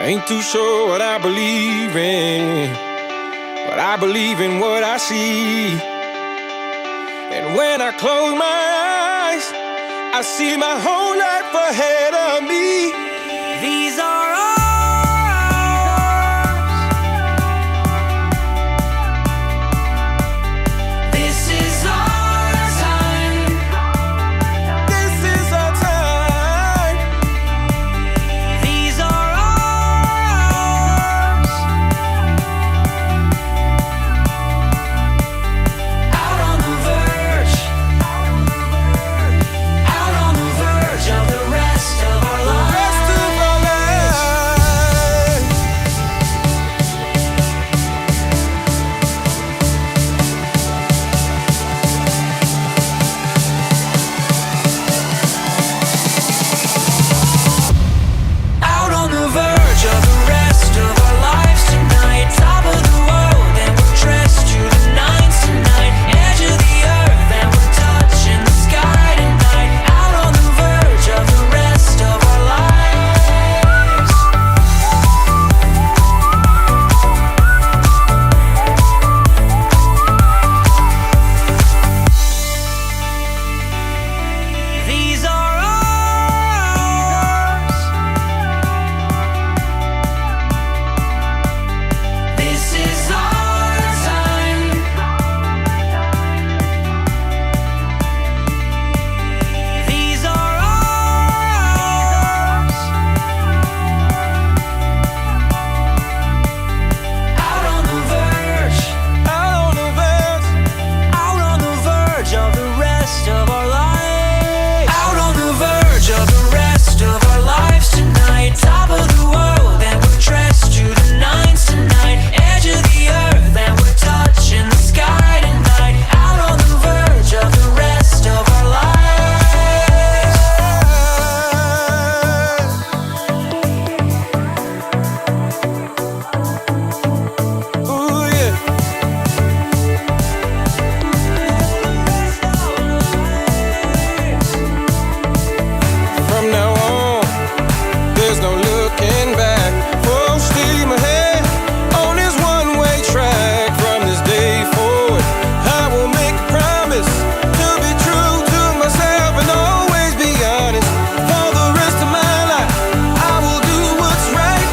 ain't too sure what I believe in, but I believe in what I see. And when I close my eyes, I see my whole life ahead of me. These are ours. This is our time. This is our time. These are ours. Out on the verge. Out on the verge of the rest of our lives. Out on the verge of the rest of our lives tonight. Top of the world and we're dressed to the nines tonight. Edge of the earth and we're touching the sky tonight. Out on the verge of the rest of our lives. These are ours. This is our time. These are ours. Out on the verge. Out on the verge. Out on the verge of the rest of our lives. Out on the verge of the rest of our lives tonight. Top of the world and we're dressed to the nines tonight. Edge of the earth and we're touching the sky tonight. Out on the verge of the rest of our lives. Ooh, yeah. From now on, there's no looking back. Full steam ahead on this one-way track. From this day forward, I will make a promise to be true to myself and always be honest. For the rest of my life, I will do what's right.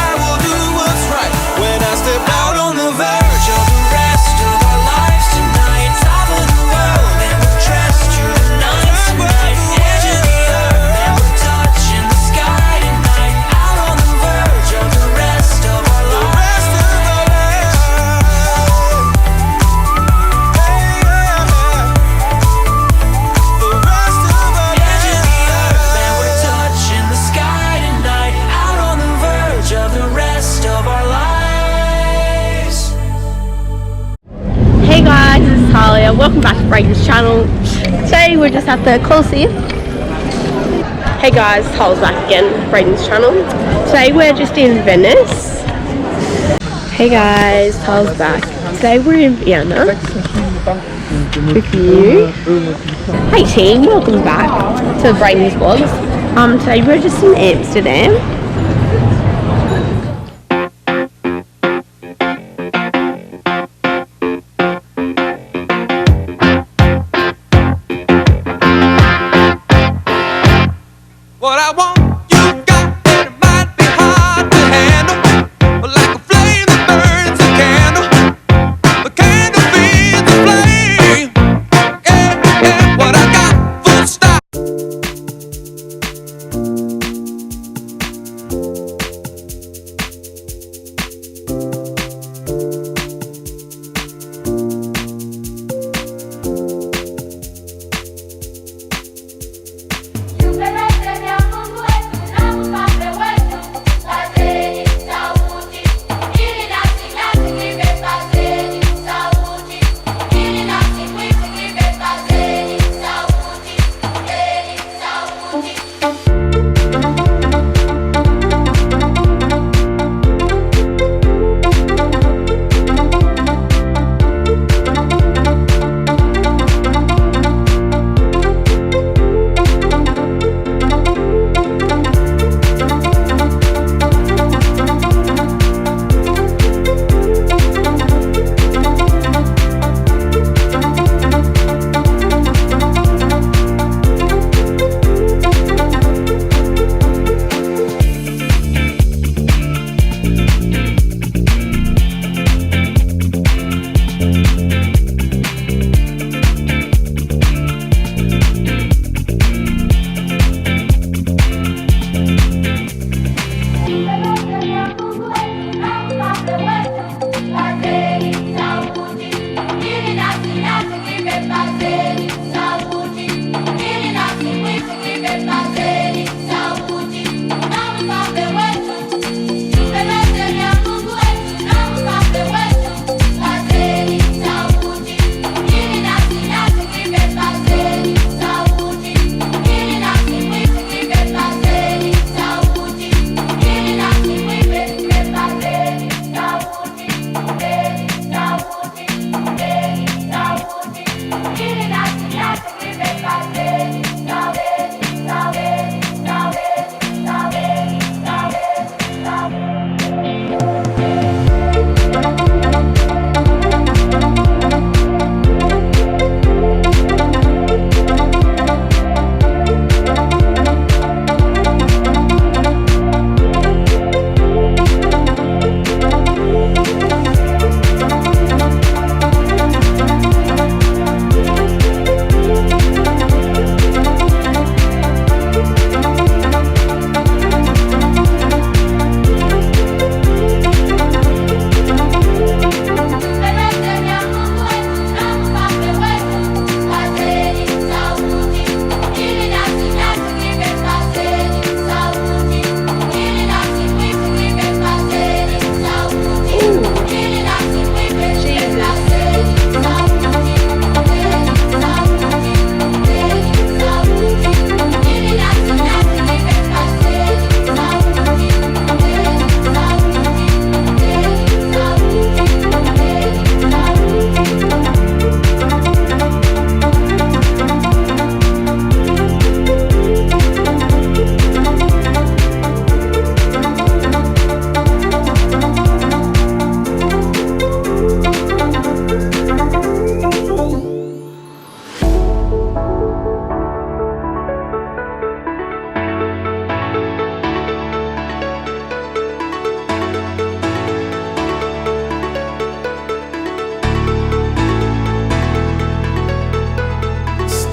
I will do what's right. When I step out on the verge of the rest of our lives tonight. Top of the world and we're dressed to the nines tonight. Edge of the earth and we're touching the sky tonight. Out on the verge of the rest of our lives. The rest of our lives. The rest of our lives. Edge of the earth and we're touching the sky tonight. Out on the verge of the rest of our lives. Hey guys, it's Talia. Welcome back to Braden's channel. Today we're just at the Colosseum. Hey guys, Talia's back again, Braden's channel. Today we're just in Venice. Hey guys, Talia's back. Today we're in Vienna with you. Hey team, welcome back to Braden's vlogs. Today we're just in Amsterdam. What I want, you got, and it might be hard to handle. But like a flame that burns a candle, the candle feeds the flame. Yeah, yeah, what I got, full stop.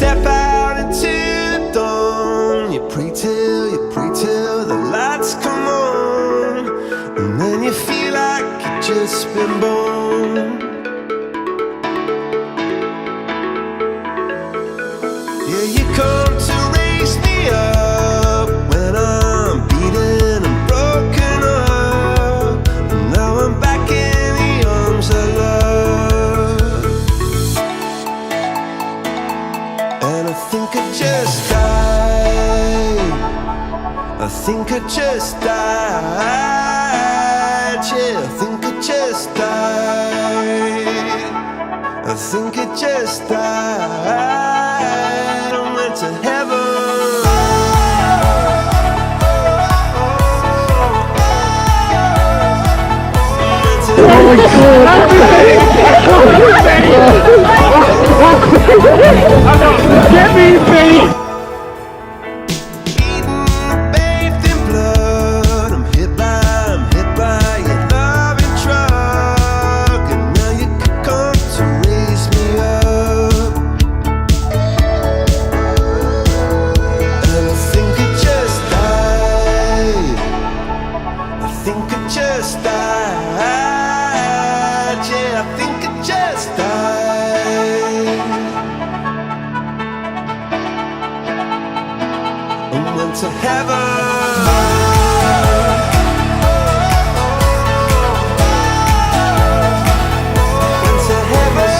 step out into the dawn. You pray till the lights come on, and then you feel like you've just been born. Yeah, you come to raise me up when I'm beaten and broken up, and now I'm back in the arms of love. And I think I just died. I think I just died. Yeah, I think I just died. I think I just died. I went to heaven. Get me, baby! Bathed in blood, I'm hit by your loving drug, and now you could come to raise me up. And I think I just died. I think I just died. Yeah, I think I just died. I went to heaven. Went to heaven.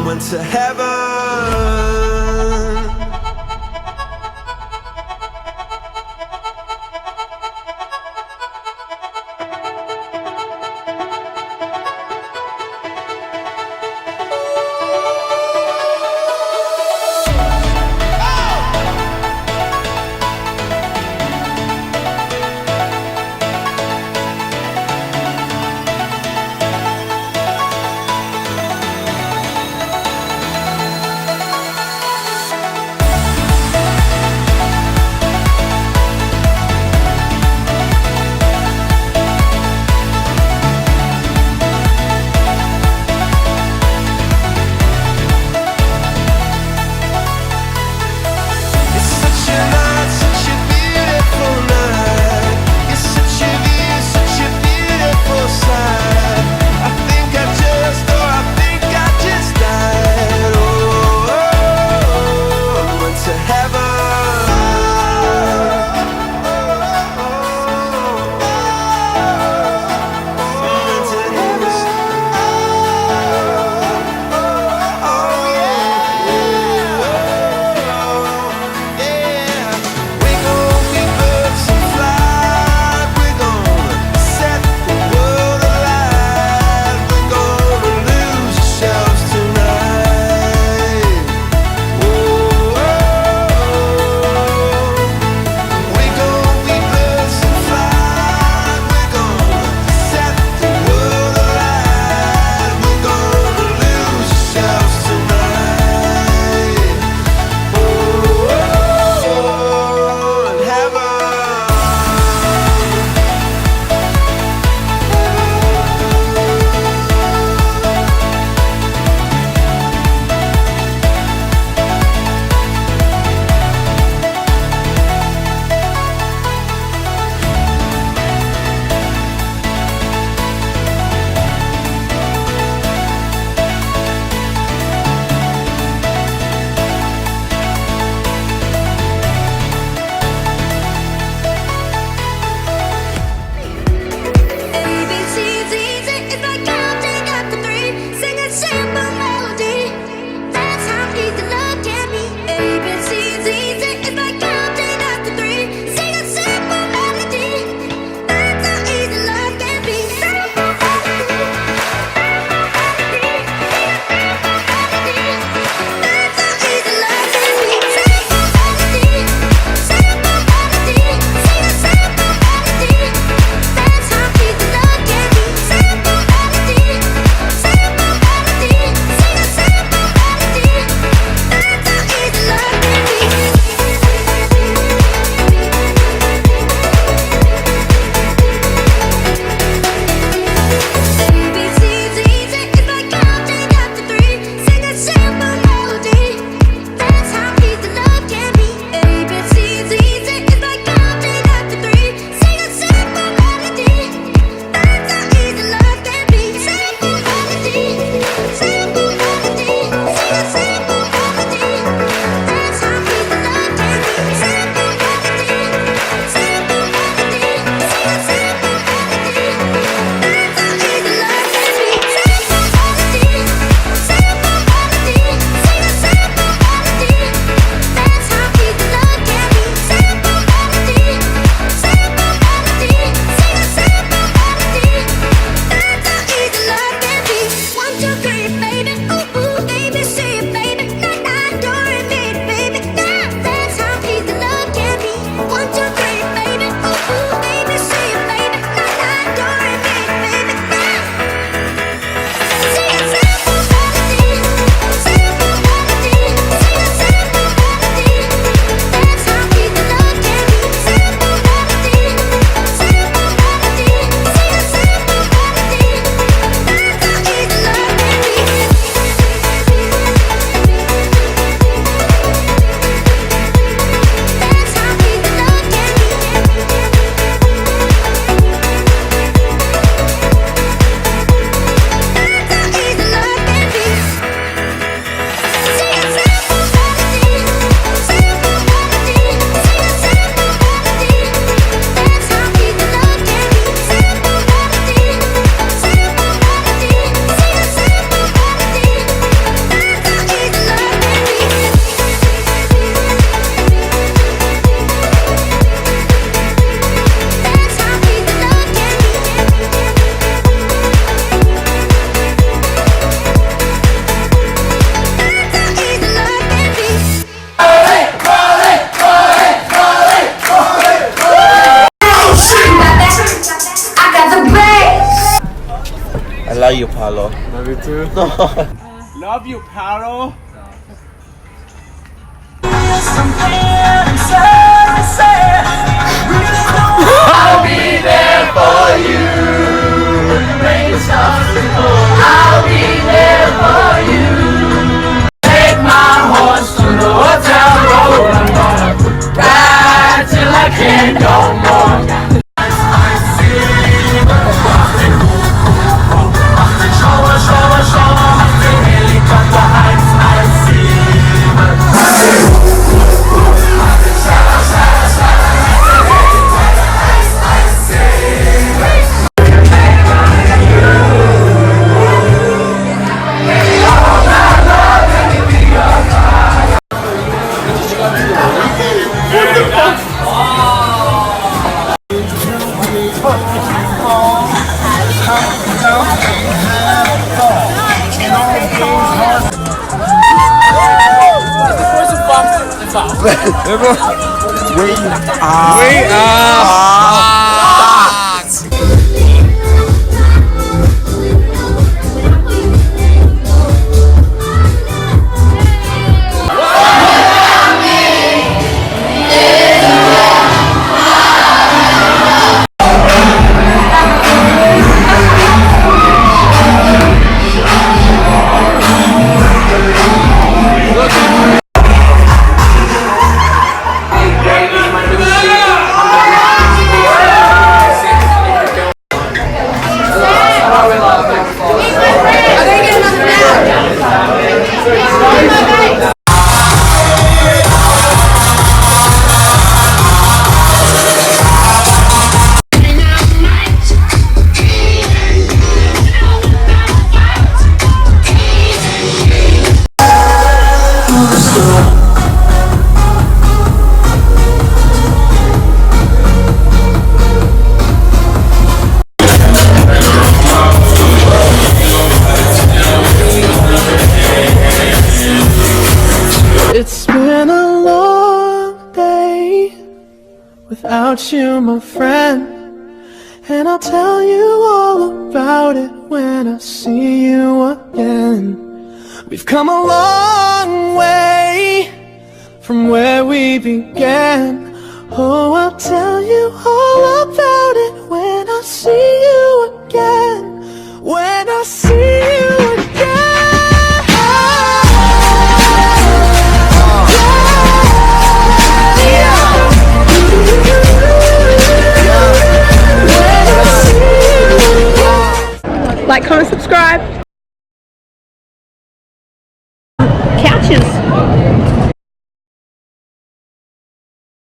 Went to heaven. love you, Paulo. Love you too. Love you, Paulo. I'll be there for you. I'll be there for you. Take my horse to the hotel road. I'm gonna ride till I can't no more. It's been a long day without you, my friend, and I'll tell you all about it when I see you again. We've come a long way from where we began. Oh, I'll tell you all about it when I see you again. When I see you again. Like, comment, subscribe. Couches.